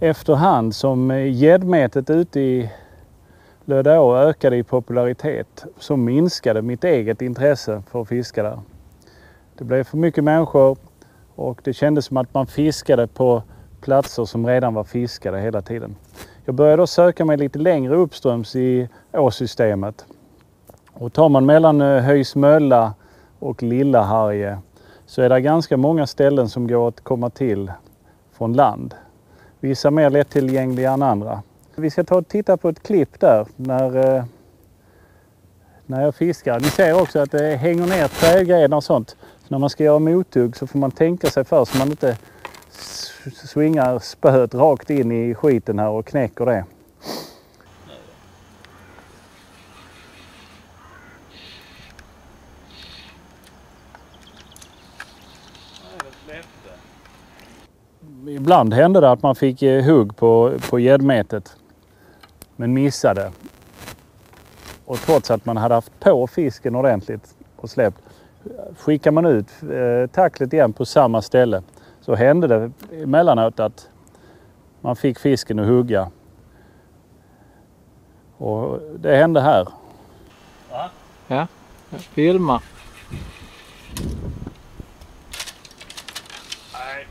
efterhand som gäddmetet ute i Lödöå ökade i popularitet så minskade mitt eget intresse för att fiska där. Det blev för mycket människor och det kändes som att man fiskade på platser som redan var fiskade hela tiden. Jag började då söka mig lite längre uppströms i åsystemet. Och tar man mellan Höjsmölla och Lilla Harje så är det ganska många ställen som går att komma till från land. Vissa mer lättillgängliga än andra. Vi ska ta och titta på ett klipp där när jag fiskar. Ni ser också att det hänger ner trädgrenar och sånt. Så när man ska göra mothugg så får man tänka sig för så man inte svingar spöet rakt in i skiten här och knäcker det. Ibland hände det att man fick hugg på gäddmetet men missade. Och trots att man hade haft på fisken ordentligt och släppt, skickar man ut tacklet igen på samma ställe så hände det emellanåt att man fick fisken att hugga. Och det hände här. Va? Ja, jag filmar. Nej.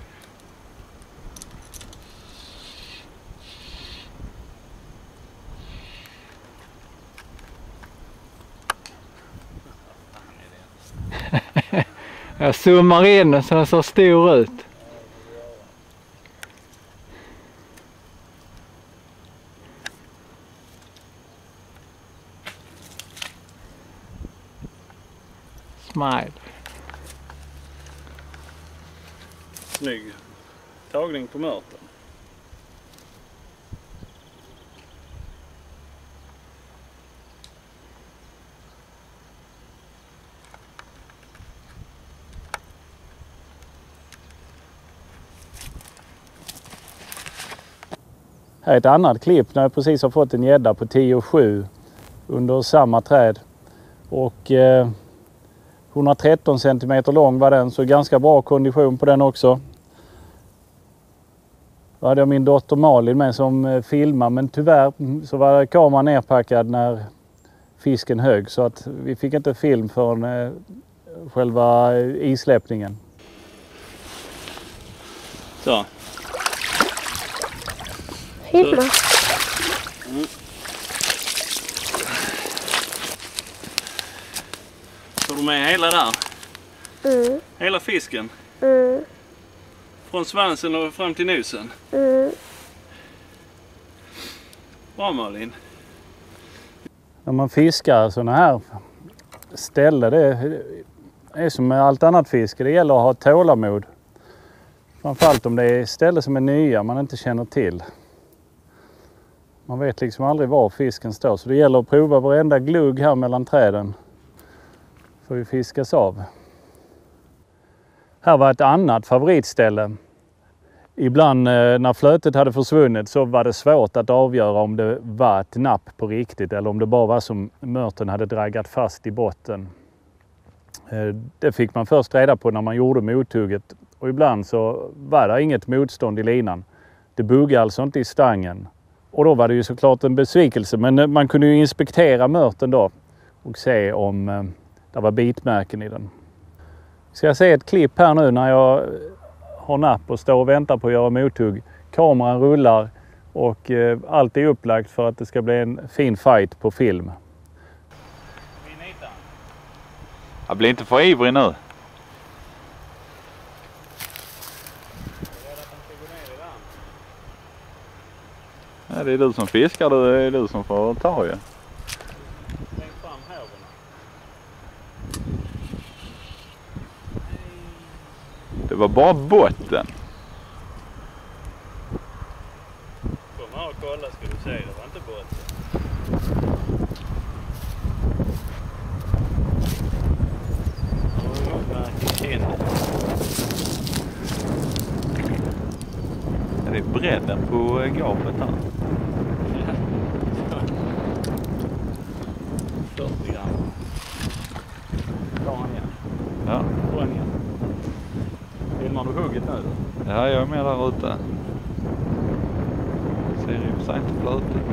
Jag zoomar in så den ser stor ut. Smile. Snygg tagning på mörten. Här är ett annat klipp när jag precis har fått en gädda på 10,7 under samma träd. Och 113 cm lång var den, så ganska bra kondition på den också. Då hade jag min dotter Malin med som filmade, men tyvärr så var kameran nerpackad när fisken högg så att vi fick inte film för själva isläppningen. Så. Himla. Mm. Får du med hela där? Mm. Hela fisken? Mm. Från svansen och fram till nosen? Mm. Bra När man fiskar sådana här ställen, det är som med allt annat fiske, det gäller att ha tålamod. Framförallt om det är ställen som är nya man inte känner till. Man vet liksom aldrig var fisken står, så det gäller att prova varenda glugg här mellan träden för vi fiskas av. Här var ett annat favoritställe. Ibland när flötet hade försvunnit så var det svårt att avgöra om det var ett napp på riktigt eller om det bara var som mörten hade draggat fast i botten. Det fick man först reda på när man gjorde mothugget, och ibland så var det inget motstånd i linan. Det buggade alltså inte i stangen. Och då var det ju såklart en besvikelse, men man kunde ju inspektera mörten då och se om det var bitmärken i den. Ska jag se ett klipp här nu när jag har napp och står och väntar på att göra mothugg. Kameran rullar och allt är upplagt för att det ska bli en fin fight på film. Jag blir inte för ivrig nu. Ja, det är du som fiskar, det är du som får ta ju. Det var bara botten. Kom här och kolla ska du se, det var inte botten. Det är bredden på gapet här. 40 gram. Ta han igen. Ja. Ta han igen. Filmar du hugget nu? Ja, jag är med där ute. ser i och för sig inte flötigt.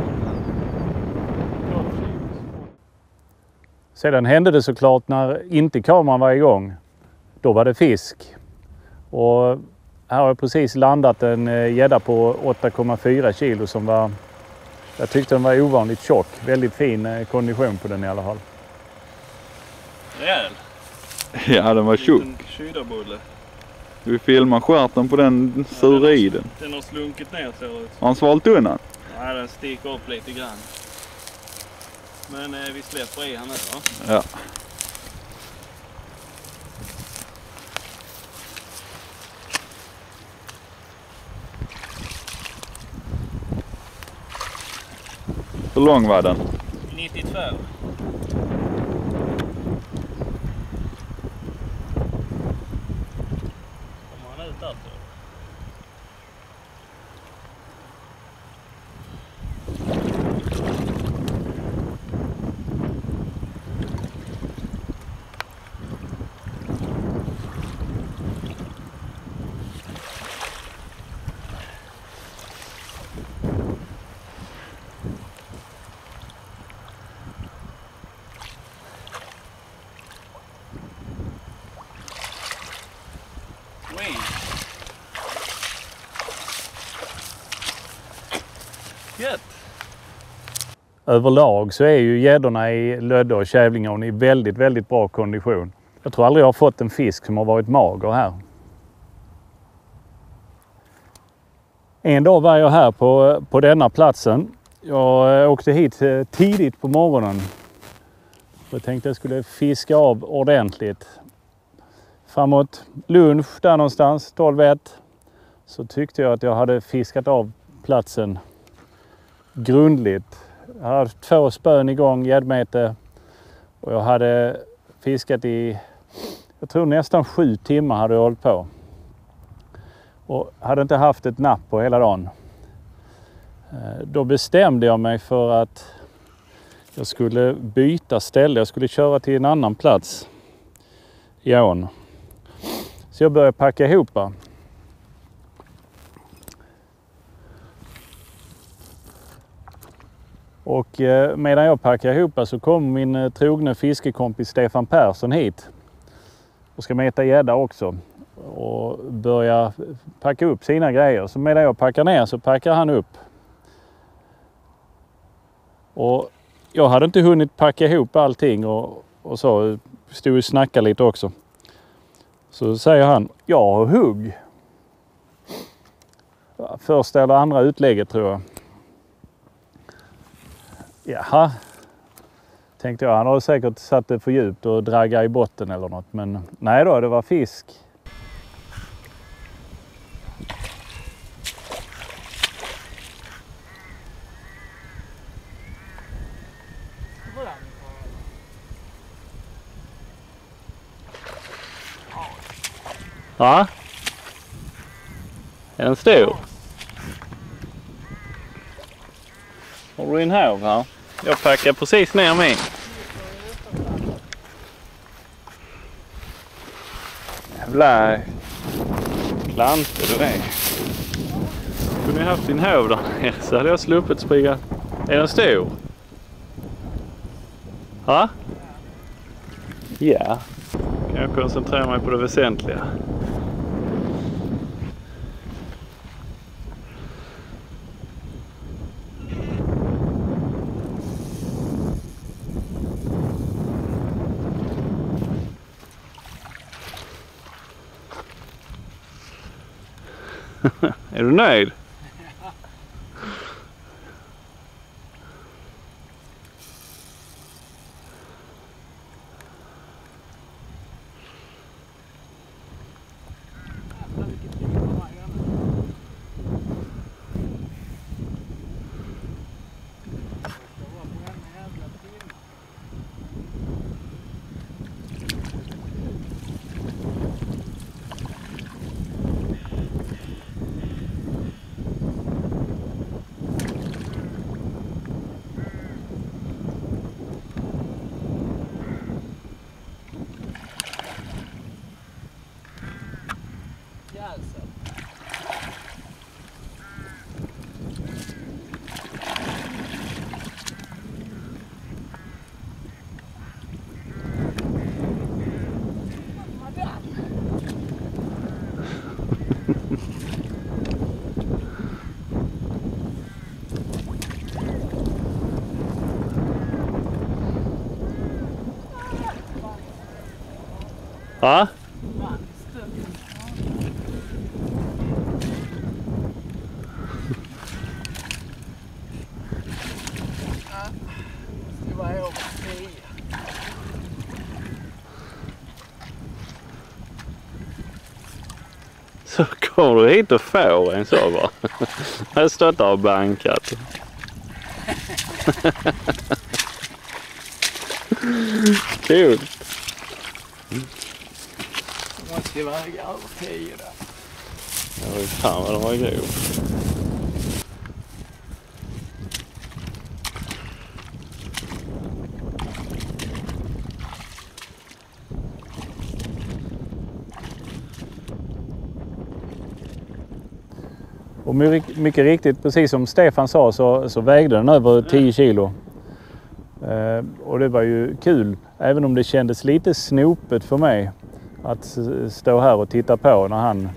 Sedan hände det såklart när inte kameran var igång. Då var det fisk. Och här har jag precis landat en gädda på 8,4 kilo som var... Jag tyckte den var ovanligt tjock. Väldigt fin kondition på den i alla fall. Rejäl. Ja, den var tjock. Kydarbulle. Vi filmar skärten på den suriden. Den har slunkit ner ser det ut. Har han svalt undan? Ja, den sticker upp lite grann. Men vi släpper i här nu va? Ja. Hur lång var den? 92. Kommer han ut alltså? Gött. Överlag så är ju gäddorna i Lödde och Kävlingeån i väldigt, väldigt bra kondition. Jag tror aldrig jag har fått en fisk som har varit mager här. En dag var jag här på denna platsen. Jag åkte hit tidigt på morgonen. Jag tänkte jag skulle fiska av ordentligt. Framåt lunch där någonstans, 12-1, så tyckte jag att jag hade fiskat av platsen grundligt. Jag hade 2 spön igång, gäddmete, och jag hade fiskat i, jag tror nästan 7 timmar hade jag hållit på. Och hade inte haft ett napp på hela dagen. Då bestämde jag mig för att jag skulle byta ställe. Jag skulle köra till en annan plats i ån. Så jag började packa ihop. Och medan jag packade ihop så kom min trogne fiskekompis Stefan Persson hit. Och ska meta gädda också. Och börja packa upp sina grejer. Så medan jag packar ner så packar han upp. Och jag hade inte hunnit packa ihop allting och så stod och snackade lite också. Så säger han, jag har hugg. Första eller andra utlägget tror jag. Jaha, tänkte jag. Han har säkert satt det för djupt och draggat i botten eller något. Men nej då, det var fisk. Ja. Är den stor? Har du en här va? Jag packar precis ner min. Jävla klanter du är. Kunde jag haft din håv där nere så hade jag sluppit springa. Är den stor? Ja? Ja. Kan jag koncentrera mig på det väsentliga. Är du nöjd? Va? Så kommer du hit och får en så bara. Här stått och bankat. Kul. Det måste ju väga över 10 där. Ja, fan vad de var grov. Och mycket riktigt, precis som Stefan sa, så vägde den över 10 kilo. Och det var ju kul, även om det kändes lite snopet för mig att stå här och titta på när han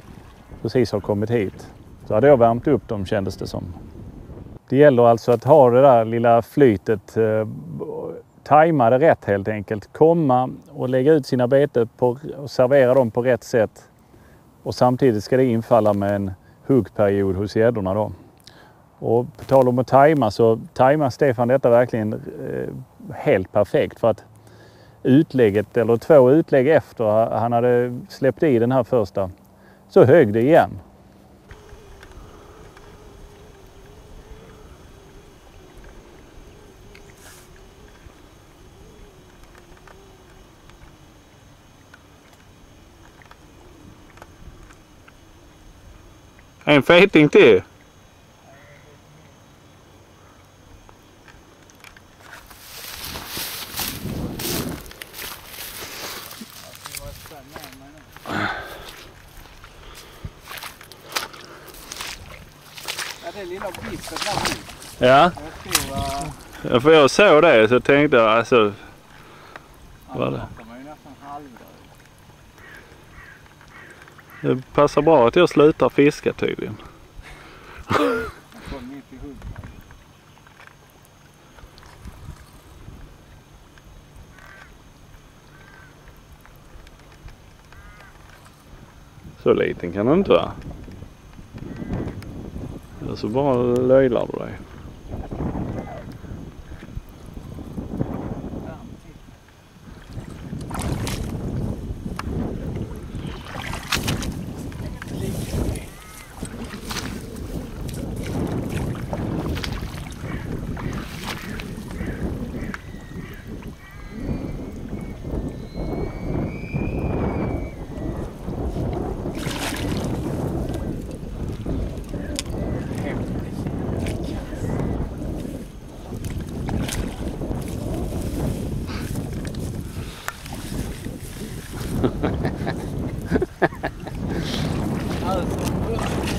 precis har kommit hit. Så hade jag värmt upp dem, kändes det som. Det gäller alltså att ha det där lilla flytet, tajma det rätt helt enkelt. Komma och lägga ut sina bete och servera dem på rätt sätt. Och samtidigt ska det infalla med en huggperiod hos gäddorna då. Och på tal om att tajma, så tajmar Stefan detta verkligen helt perfekt, för att utlägget, eller 2 utlägg efter han hade släppt i den här första, så högg det igen. En feting till. Det lilla biffen där. Ja. För jag såg det så tänkte jag alltså. Vad det? Det passar bra att jag slutar fiska tydligen. Så liten kan den inte vara. Eller så bara löjlar du dig.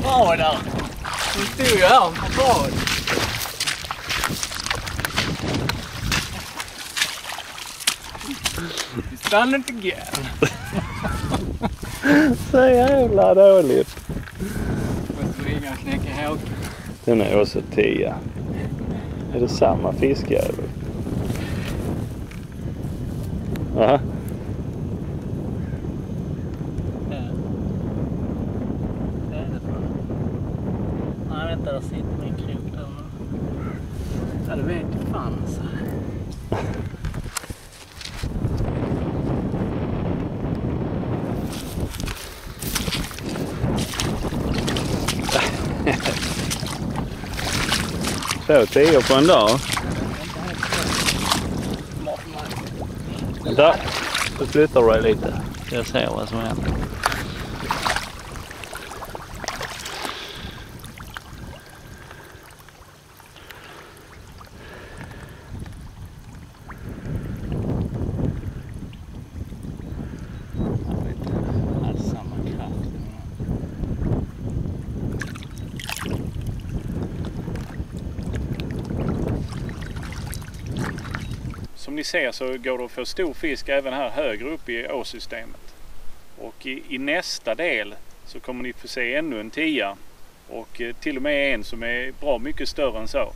Bra där! Nu stod jag här på bad. Vi stannar inte igen. Så jävla dåligt. Måste ringa och knäcka ihop. Den är också 10. Är det samma fiskjävel? Ja. Där sitter min krok där. Ja, det vet jag fan alltså. Så 10 på en dag. Vänta, så flyttar du dig lite. Jag ser vad som händer. Som ni ser så går det att få stor fisk även här högre upp i åsystemet. Och i nästa del så kommer ni få se ännu en 10 och till och med en som är bra mycket större än så.